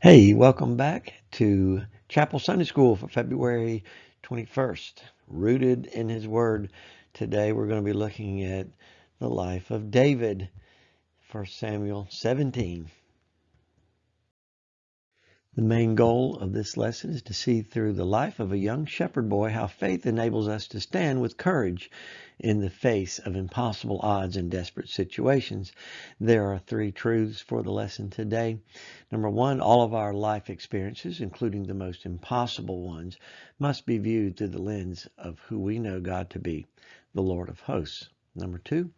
Hey, welcome back to Chapel Sunday School for February 21st. Rooted in His Word. Today we're going to be looking at the life of David, 1 Samuel 17. The main goal of this lesson is to see through the life of a young shepherd boy how faith enables us to stand with courage in the face of impossible odds and desperate situations. There are three truths for the lesson today. Number one, all of our life experiences, including the most impossible ones, must be viewed through the lens of who we know God to be, the Lord of hosts. Number two,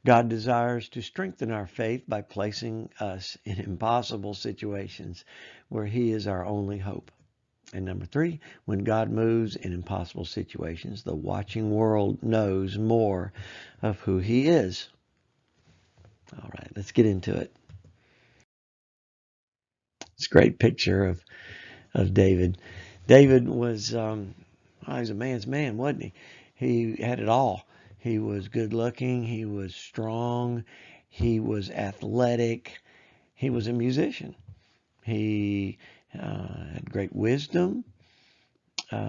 God desires to strengthen our faith by placing us in impossible situations where He is our only hope. And number three, when God moves in impossible situations, the watching world knows more of who He is. All right, let's get into it. It's a great picture of David. David was, he was a man's man, wasn't he? He had it all. He was good looking. He was strong. He was athletic. He was a musician. He had great wisdom.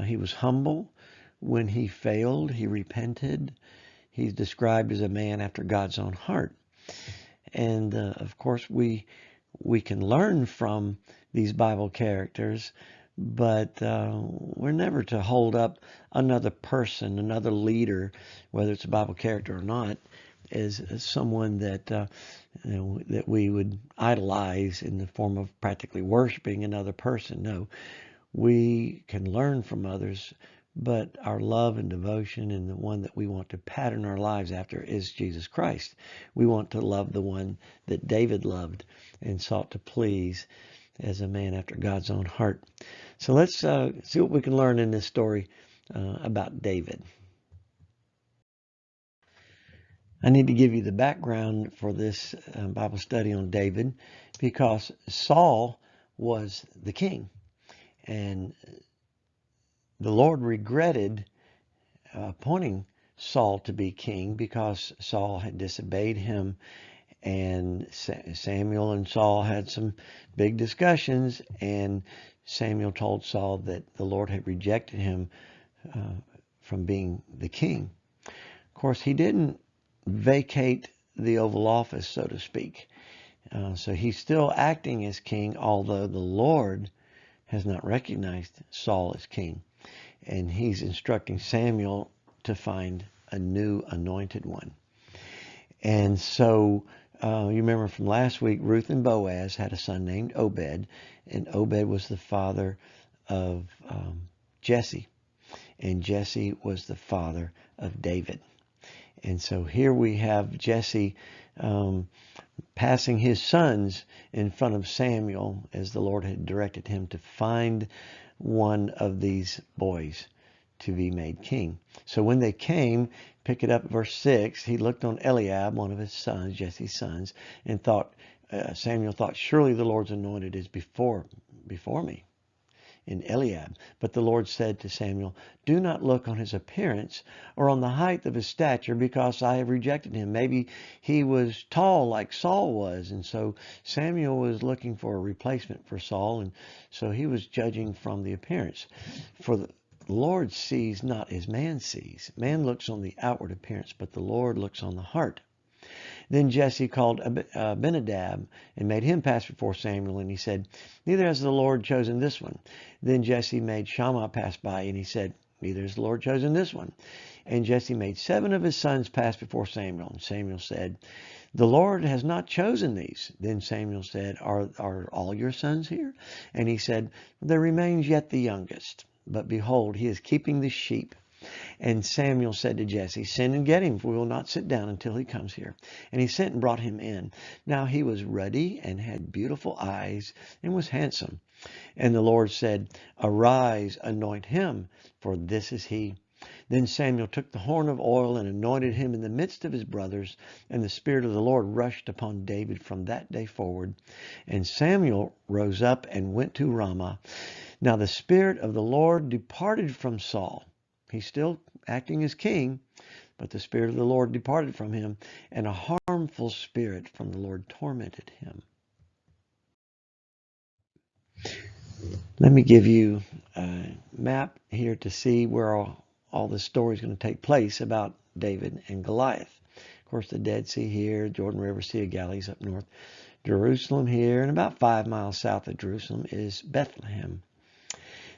He was humble. When he failed, he repented. He's described as a man after God's own heart. And of course, we can learn from these Bible characters, but we're never to hold up another person, another leader, whether it's a Bible character or not, as someone that that we would idolize in the form of practically worshiping another person. No, we can learn from others, but our love and devotion and the one that we want to pattern our lives after is Jesus Christ. We want to love the one that David loved and sought to please as a man after God's own heart. So let's see what we can learn in this story about David. I need to give you the background for this Bible study on David because Saul was the king, and the Lord regretted appointing Saul to be king because Saul had disobeyed him, and Samuel and Saul had some big discussions, and Samuel told Saul that the Lord had rejected him from being the king. Of course, he didn't vacate the Oval Office, so to speak. So he's still acting as king, although the Lord has not recognized Saul as king. And he's instructing Samuel to find a new anointed one. And so you remember from last week, Ruth and Boaz had a son named Obed, and Obed was the father of Jesse, and Jesse was the father of David. And so here we have Jesse passing his sons in front of Samuel as the Lord had directed him to find one of these boys to be made king. So when they came, pick it up at verse 6, he looked on Eliab, one of his sons, Jesse's sons, and thought, Samuel thought, surely the Lord's anointed is before me in Eliab. But the Lord said to Samuel, do not look on his appearance or on the height of his stature, because I have rejected him. Maybe he was tall like Saul was, and so Samuel was looking for a replacement for Saul, and so he was judging from the appearance. For the Lord sees not as man sees. Man looks on the outward appearance, but the Lord looks on the heart. Then Jesse called Abinadab and made him pass before Samuel, and he said, neither has the Lord chosen this one. Then Jesse made Shammah pass by, and he said, neither has the Lord chosen this one. And Jesse made 7 of his sons pass before Samuel. And Samuel said, the Lord has not chosen these. Then Samuel said, are all your sons here? And he said, there remains yet the youngest. But behold, he is keeping the sheep. And Samuel said to Jesse, send and get him, for we will not sit down until he comes here. And he sent and brought him in. Now he was ruddy and had beautiful eyes and was handsome. And the Lord said, arise, anoint him, for this is he. Then Samuel took the horn of oil and anointed him in the midst of his brothers. And the Spirit of the Lord rushed upon David from that day forward. And Samuel rose up and went to Ramah. Now the Spirit of the Lord departed from Saul. He's still acting as king, but the Spirit of the Lord departed from him, and a harmful spirit from the Lord tormented him. Let me give you a map here to see where all this story is going to take place about David and Goliath. Of course, the Dead Sea here, Jordan River, Sea of Galilee up north, Jerusalem here, and about 5 miles south of Jerusalem is Bethlehem.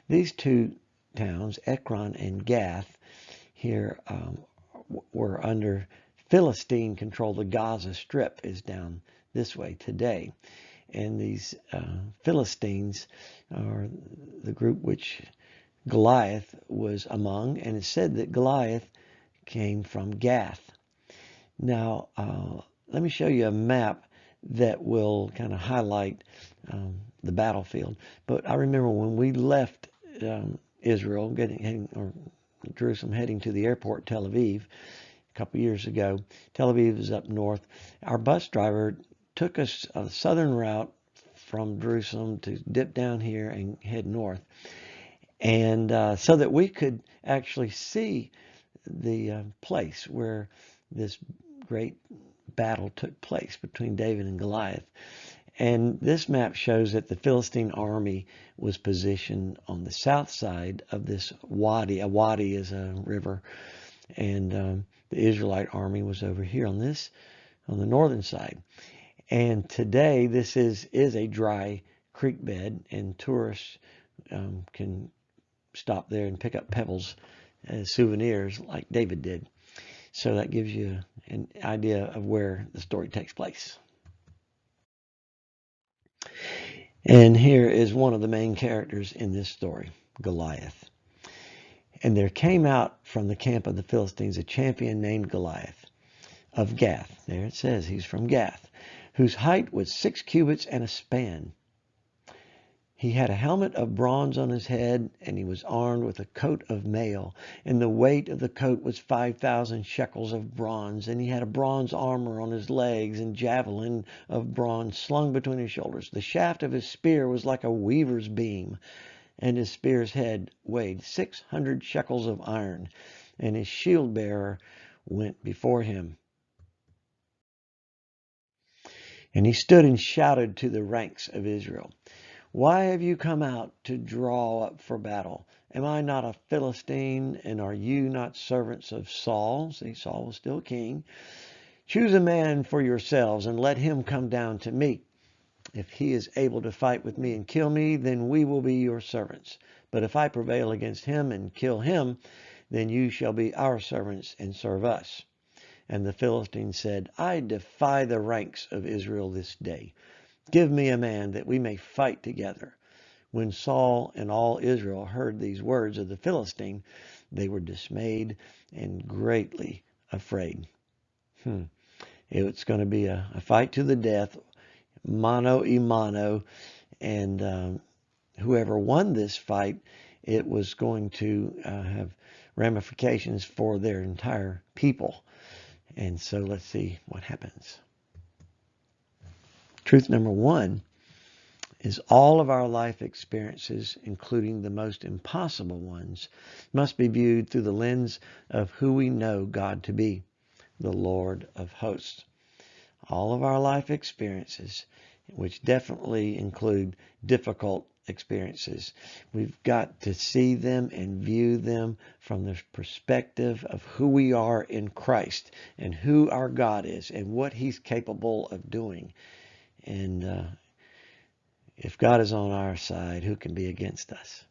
These two towns, Ekron and Gath, here were under Philistine control. The Gaza Strip is down this way today. And these Philistines are the group which Goliath was among, and it's said that Goliath came from Gath. Now, let me show you a map that will kind of highlight the battlefield. But I remember when we left Israel, or Jerusalem, heading to the airport, Tel Aviv, a couple years ago. Tel Aviv is up north. Our bus driver took us a southern route from Jerusalem to dip down here and head north, and so that we could actually see the place where this great battle took place between David and Goliath. And this map shows that the Philistine army was positioned on the south side of this wadi. A wadi is a river, and the Israelite army was over here on the northern side. And today this is a dry creek bed, and tourists can stop there and pick up pebbles as souvenirs like David did. So that gives you an idea of where the story takes place. And here is one of the main characters in this story, Goliath. And there came out from the camp of the Philistines a champion named Goliath of Gath. There it says he's from Gath, whose height was 6 cubits and a span. He had a helmet of bronze on his head, and he was armed with a coat of mail. And the weight of the coat was 5,000 shekels of bronze. And he had a bronze armor on his legs, and javelin of bronze slung between his shoulders. The shaft of his spear was like a weaver's beam, and his spear's head weighed 600 shekels of iron. And his shield bearer went before him. And he stood and shouted to the ranks of Israel, "Why have you come out to draw up for battle? Am I not a Philistine, and are you not servants of Saul?" See, Saul was still king. "Choose a man for yourselves, and let him come down to me. If he is able to fight with me and kill me, then we will be your servants. But if I prevail against him and kill him, then you shall be our servants and serve us." And the Philistine said, "I defy the ranks of Israel this day. Give me a man that we may fight together." When Saul and all Israel heard these words of the Philistine, they were dismayed and greatly afraid. It's going to be a fight to the death, mano a mano, and whoever won this fight, it was going to have ramifications for their entire people. And so let's see what happens. Truth number one is all of our life experiences, including the most impossible ones, must be viewed through the lens of who we know God to be, the Lord of hosts. All of our life experiences, which definitely include difficult experiences, we've got to see them and view them from the perspective of who we are in Christ and who our God is and what He's capable of doing. And if God is on our side, who can be against us?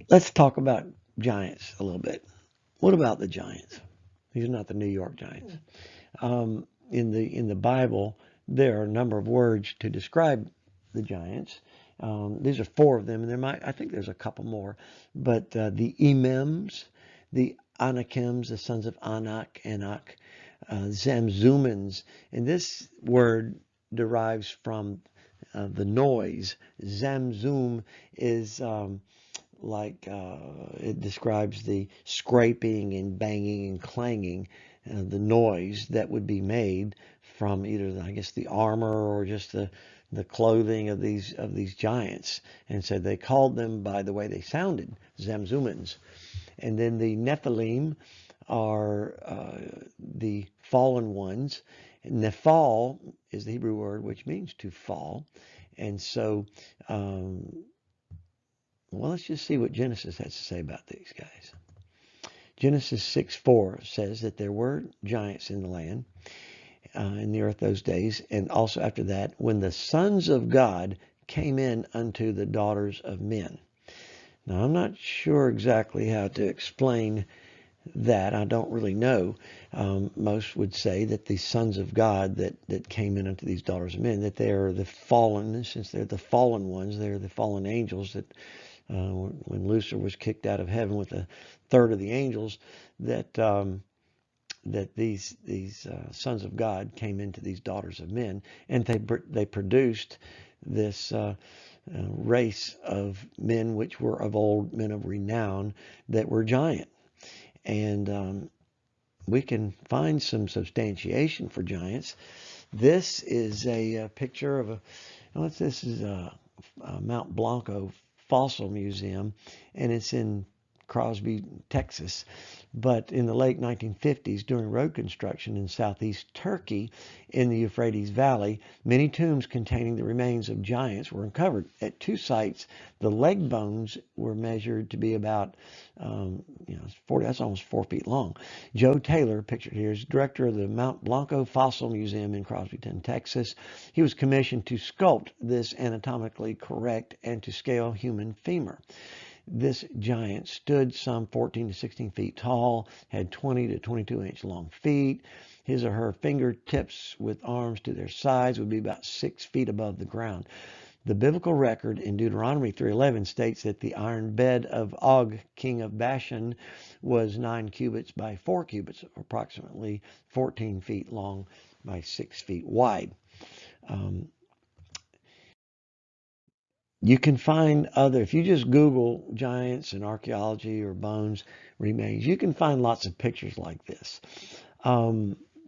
Let's talk about giants a little bit. What about the giants? These are not the New York Giants. In the Bible, there are a number of words to describe the giants. These are 4 of them, and I think there's a couple more. But the Emims, the Anakims, the sons of Anak, Zamzumans, and this word derives from the noise. Zamzum is it describes the scraping and banging and clanging, the noise that would be made from either, the armor or just the clothing of these giants. And so they called them by the way they sounded, Zamzumans. And then the Nephilim are the fallen ones. Nephal is the Hebrew word which means to fall. And so, well, let's just see what Genesis has to say about these guys. Genesis 6:4 says that there were giants in the land, in the earth those days, and also after that, when the sons of God came in unto the daughters of men. Now, I'm not sure exactly how to explain that. I don't really know. Most would say that the sons of God that came in unto these daughters of men, that they are the fallen, since they're the fallen ones, they're the fallen angels, that when Lucifer was kicked out of heaven with a third of the angels, that these sons of God came into these daughters of men, and they produced this race of men which were of old, men of renown, that were giant. And we can find some substantiation for giants. This is a picture of this is a Mount Blanco Fossil Museum, and it's in Crosby, Texas. But in the late 1950s, during road construction in southeast Turkey in the Euphrates Valley, many tombs containing the remains of giants were uncovered. At two sites, the leg bones were measured to be about, 40, that's almost 4 feet long. Joe Taylor, pictured here, is director of the Mount Blanco Fossil Museum in Crosbyton, Texas. He was commissioned to sculpt this anatomically correct and to scale human femur. This giant stood some 14 to 16 feet tall, had 20 to 22 inch long feet. His or her fingertips with arms to their sides would be about 6 feet above the ground. The biblical record in Deuteronomy 3:11 states that the iron bed of Og, king of Bashan, was 9 cubits by 4 cubits, approximately 14 feet long by 6 feet wide. You can find if you just Google giants and archaeology or bones remains, you can find lots of pictures like this.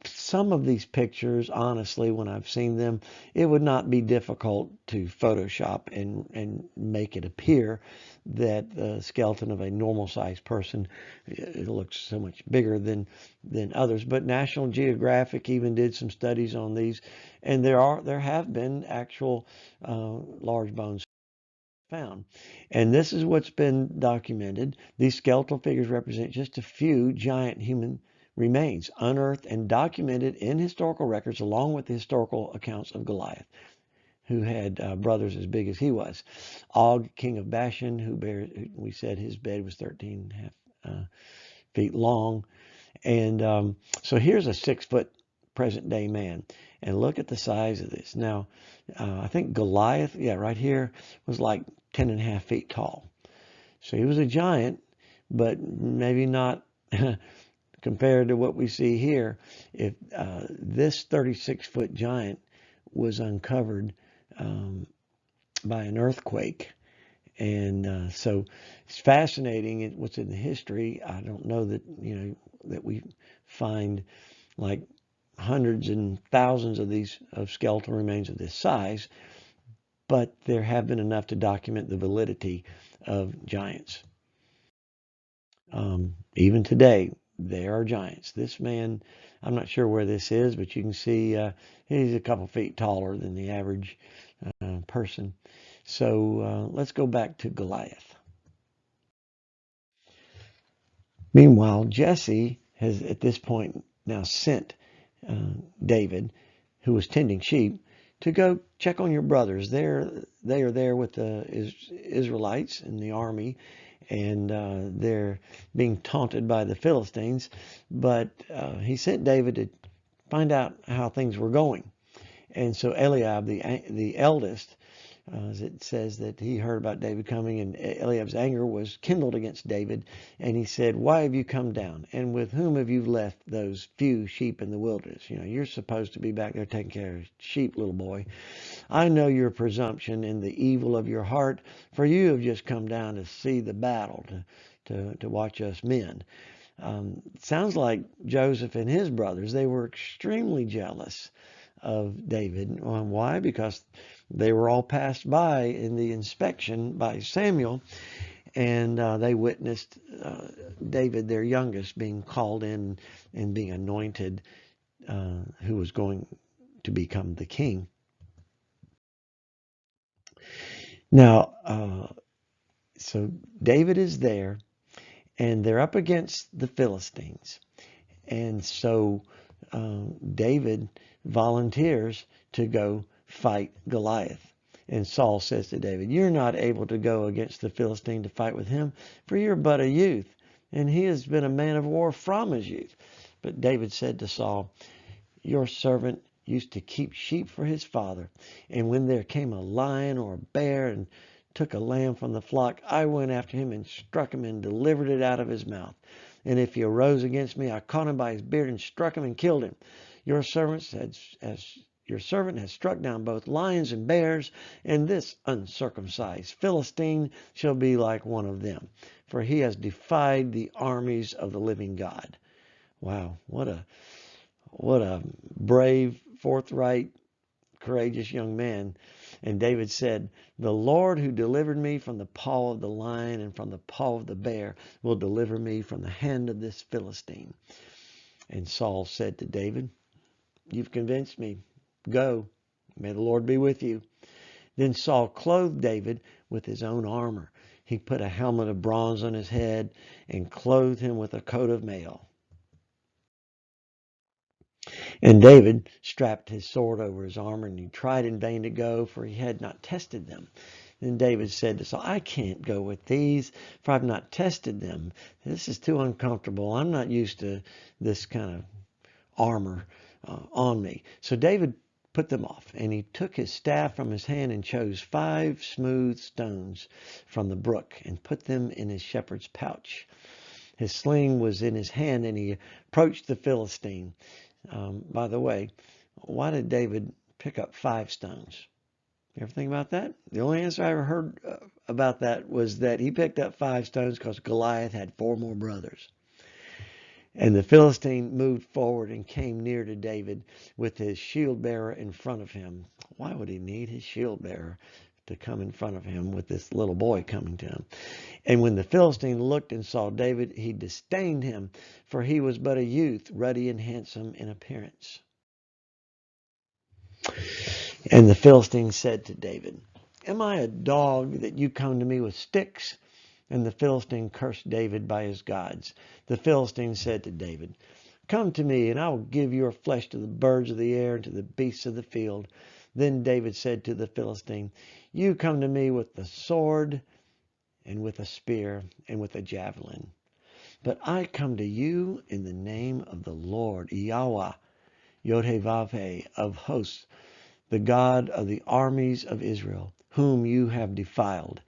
Some of these pictures, honestly, when I've seen them, it would not be difficult to Photoshop and make it appear that the skeleton of a normal sized person, it looks so much bigger than others. But National Geographic even did some studies on these, and there have been actual large bones found. And this is what's been documented. These skeletal figures represent just a few giant human remains unearthed and documented in historical records, along with the historical accounts of Goliath, who had brothers as big as he was. Og, king of Bashan, we said his bed was 13.5 feet long. And so here's a 6-foot present day man. And look at the size of this. Now, I think Goliath, right here, was like 10.5 feet tall. So he was a giant, but maybe not compared to what we see here. If this 36-foot giant was uncovered by an earthquake, and so it's fascinating what's in the history. I don't know that that we find like hundreds and thousands of skeletal remains of this size, but there have been enough to document the validity of giants. Even today, there are giants. This man, I'm not sure where this is, but you can see he's a couple feet taller than the average person. So let's go back to Goliath. Meanwhile, Jesse has at this point now sent David, who was tending sheep, to go check on your brothers. They are there with the Israelites in the army, and they're being taunted by the Philistines. But he sent David to find out how things were going. And so Eliab, the eldest, as it says that he heard about David coming, and Eliab's anger was kindled against David, and he said, "Why have you come down? And with whom have you left those few sheep in the wilderness? You're supposed to be back there taking care of sheep, little boy. I know your presumption and the evil of your heart, for you have just come down to see the battle, to watch us men." Sounds like Joseph and his brothers, they were extremely jealous of David. Why? Because they were all passed by in the inspection by Samuel, and they witnessed David, their youngest, being called in and being anointed, who was going to become the king. Now, so David is there, and they're up against the Philistines. And so David volunteers to go fight Goliath. And Saul says to David, "You're not able to go against the Philistine to fight with him, for you're but a youth, and he has been a man of war from his youth." But David said to Saul, "Your servant used to keep sheep for his father, and when there came a lion or a bear and took a lamb from the flock, I went after him and struck him and delivered it out of his mouth. And if he arose against me, I caught him by his beard and struck him and killed him. Your servant has struck down both lions and bears, and this uncircumcised Philistine shall be like one of them, for he has defied the armies of the living God." Wow, what a brave, forthright, courageous young man. And David said, "The Lord who delivered me from the paw of the lion and from the paw of the bear will deliver me from the hand of this Philistine." And Saul said to David, "You've convinced me. Go. May the Lord be with you." Then Saul clothed David with his own armor. He put a helmet of bronze on his head and clothed him with a coat of mail. And David strapped his sword over his armor, and he tried in vain to go, for he had not tested them. Then David said to Saul, "I can't go with these, for I've not tested them. This is too uncomfortable. I'm not used to this kind of armor on me." So David put them off, and he took his staff from his hand and chose 5 smooth stones from the brook and put them in his shepherd's pouch. His sling was in his hand, and he approached the Philistine. By the way, why did David pick up 5 stones? You ever think about that? The only answer I ever heard about that was that he picked up 5 stones because Goliath had 4 more brothers. And the Philistine moved forward and came near to David with his shield bearer in front of him. Why would he need his shield bearer to come in front of him with this little boy coming to him? And when the Philistine looked and saw David, he disdained him, for he was but a youth, ruddy and handsome in appearance. And the Philistine said to David, "Am I a dog that you come to me with sticks?" And the Philistine cursed David by his gods. The Philistine said to David, "Come to me, and I will give your flesh to the birds of the air and to the beasts of the field." Then David said to the Philistine, "You come to me with the sword and with a spear and with a javelin. But I come to you in the name of the Lord, Yahweh, Yod-Heh-Vav-Heh, of hosts, the God of the armies of Israel, whom you have defiled.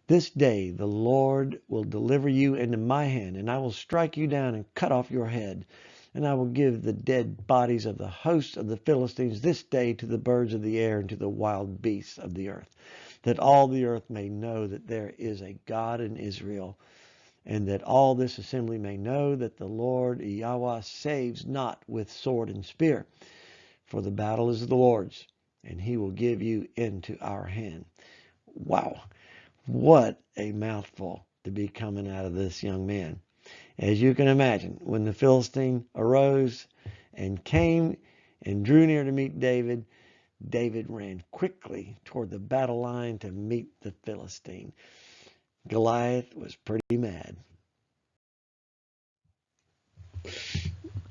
This day the Lord will deliver you into my hand, and I will strike you down and cut off your head. And I will give the dead bodies of the hosts of the Philistines this day to the birds of the air and to the wild beasts of the earth, that all the earth may know that there is a God in Israel, and that all this assembly may know that the Lord Yahweh saves not with sword and spear. For the battle is the Lord's, and he will give you into our hand." Wow, what a mouthful to be coming out of this young man. As you can imagine, when the Philistine arose and came and drew near to meet David, David ran quickly toward the battle line to meet the Philistine. Goliath was pretty mad.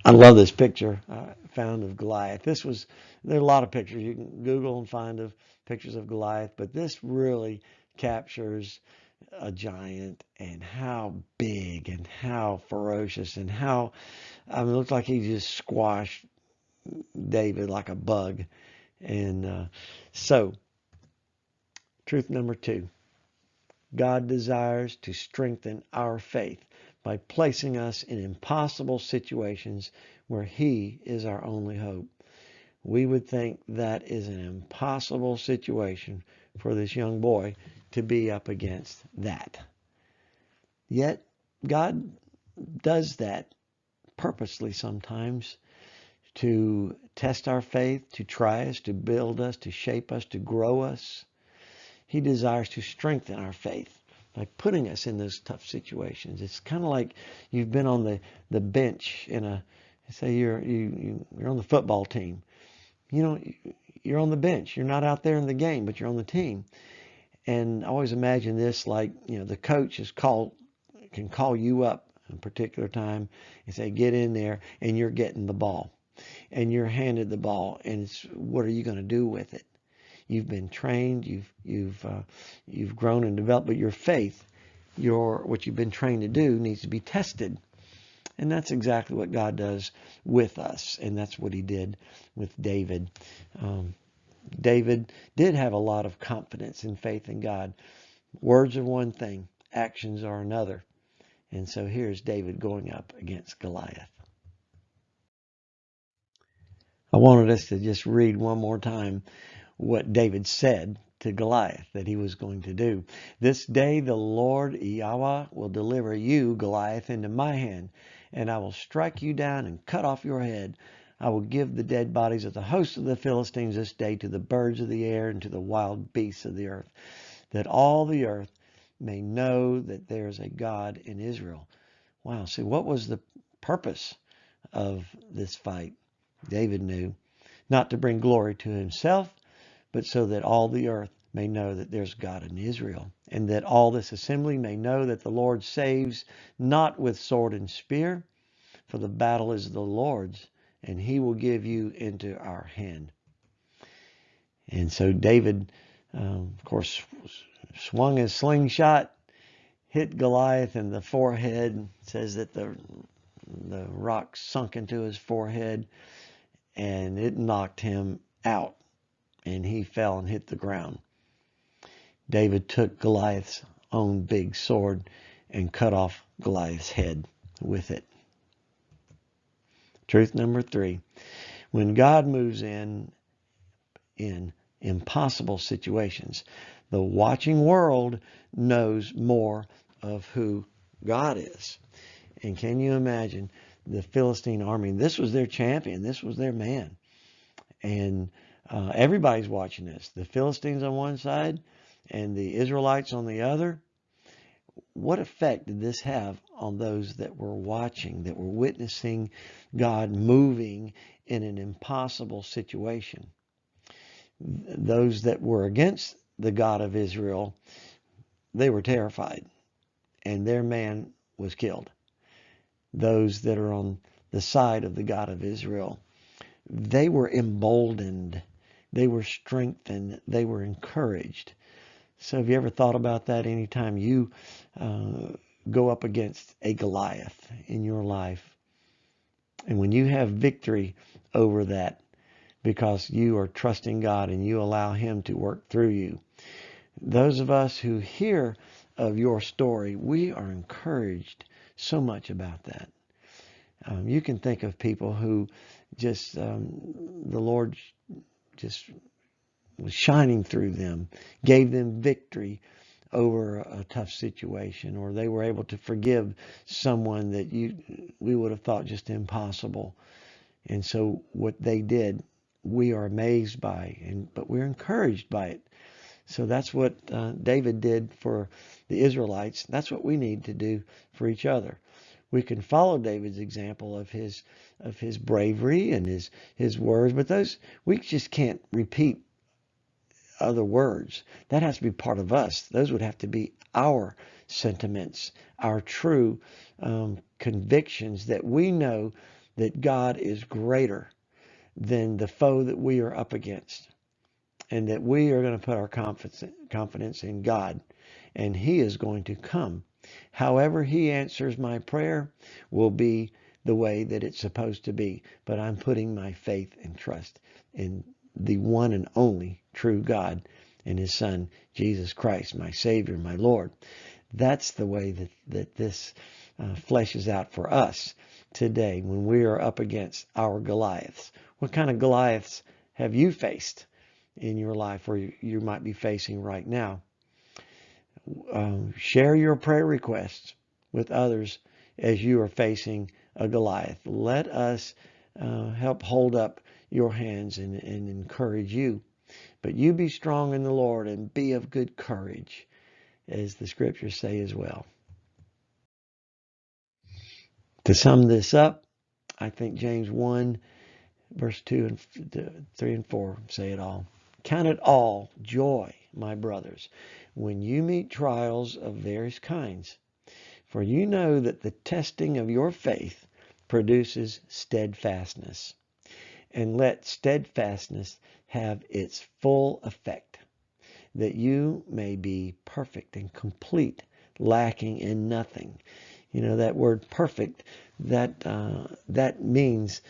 I love this picture I found of Goliath. There are a lot of pictures you can Google and find of pictures of Goliath, but this really captures a giant and how big and how ferocious and how, it looks like he just squashed David like a bug. And so, truth number 2, God desires to strengthen our faith by placing us in impossible situations where he is our only hope. We would think that is an impossible situation for this young boy to be up against that. Yet, God does that purposely sometimes to test our faith, to try us, to build us, to shape us, to grow us. He desires to strengthen our faith by putting us in those tough situations. It's kind of like you've been on the bench in say you're on the football team. you're on the bench. You're not out there in the game, but you're on the team. And I always imagine this like, the coach can call you up at a particular time and say, get in there, and you're getting the ball. And you're handed the ball, and it's, what are you going to do with it? You've been trained, you've grown and developed, but your faith, what you've been trained to do needs to be tested. And that's exactly what God does with us, and that's what he did with David. David did have a lot of confidence and faith in God. Words are one thing, actions are another. And so here's David going up against Goliath. I wanted us to just read one more time what David said to Goliath that he was going to do. This day the Lord Yahweh will deliver you, Goliath, into my hand, and I will strike you down and cut off your head. I will give the dead bodies of the host of the Philistines this day to the birds of the air and to the wild beasts of the earth, that all the earth may know that there is a God in Israel. Wow, see, what was the purpose of this fight? David knew, not to bring glory to himself, but so that all the earth may know that there's God in Israel, and that all this assembly may know that the Lord saves not with sword and spear, for the battle is the Lord's, and he will give you into our hand. And so David, of course, swung his slingshot, hit Goliath in the forehead. It says that the rock sunk into his forehead, and it knocked him out, and he fell and hit the ground. David took Goliath's own big sword and cut off Goliath's head with it. Truth number 3, when God moves in impossible situations, the watching world knows more of who God is. And can you imagine the Philistine army? This was their champion. This was their man. And everybody's watching this. The Philistines on one side and the Israelites on the other. What effect did this have on those that were watching, that were witnessing God moving in an impossible situation? Those that were against the God of Israel, they were terrified, and their man was killed. Those that are on the side of the God of Israel, they were emboldened, they were strengthened, they were encouraged. So have you ever thought about that anytime you go up against a Goliath in your life? And when you have victory over that because you are trusting God and you allow him to work through you. Those of us who hear of your story, we are encouraged so much about that. You can think of people who just, the Lord just was shining through them, gave them victory over a tough situation, or they were able to forgive someone that we would have thought just impossible. And so what they did, we are amazed by, but we're encouraged by it. So that's what David did for the Israelites. That's what we need to do for each other. We can follow David's example of his bravery and his words, but those we just can't repeat other words. That has to be part of us. Those would have to be our sentiments, our true convictions that we know that God is greater than the foe that we are up against, and that we are going to put our confidence in God, and he is going to come. However he answers my prayer will be the way that it's supposed to be, but I'm putting my faith and trust in the one and only true God and his Son, Jesus Christ, my Savior, my Lord. That's the way that this fleshes out for us today when we are up against our Goliaths. What kind of Goliaths have you faced in your life, or you might be facing right now? Share your prayer requests with others as you are facing a Goliath. Let us help hold up your hands and encourage you. But you be strong in the Lord and be of good courage, as the scriptures say as well. To sum this up, I think James 1 Verse 2 and 3 and 4 say it all. Count it all joy, my brothers, when you meet trials of various kinds. For you know that the testing of your faith produces steadfastness. And let steadfastness have its full effect, that you may be perfect and complete, lacking in nothing. You know, that word perfect, that means,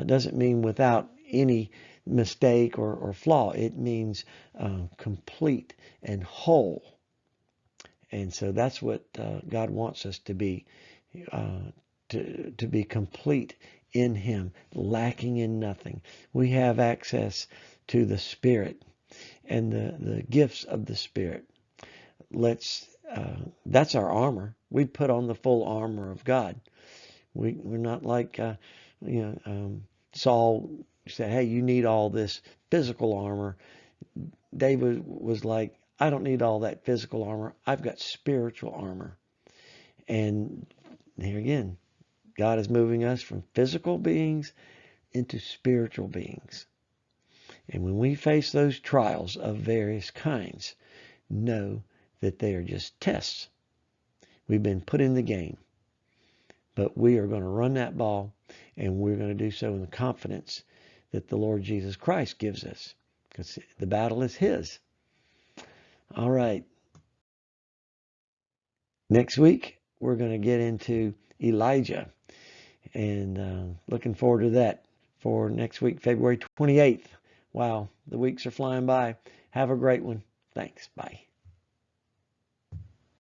doesn't mean without any mistake or flaw. It means complete and whole. And so that's what God wants us to be, to be complete in Him, lacking in nothing. We have access to the Spirit and the gifts of the Spirit. That's our armor. We put on the full armor of God. We're not like Saul said, "Hey, you need all this physical armor." David was like, "I don't need all that physical armor. I've got spiritual armor." And here again, God is moving us from physical beings into spiritual beings. And when we face those trials of various kinds, know that they are just tests. We've been put in the game. But we are going to run that ball, and we're going to do so in the confidence that the Lord Jesus Christ gives us, because the battle is His. All right. Next week, we're going to get into Elijah, and looking forward to that for next week, February 28th. Wow, the weeks are flying by. Have a great one. Thanks. Bye.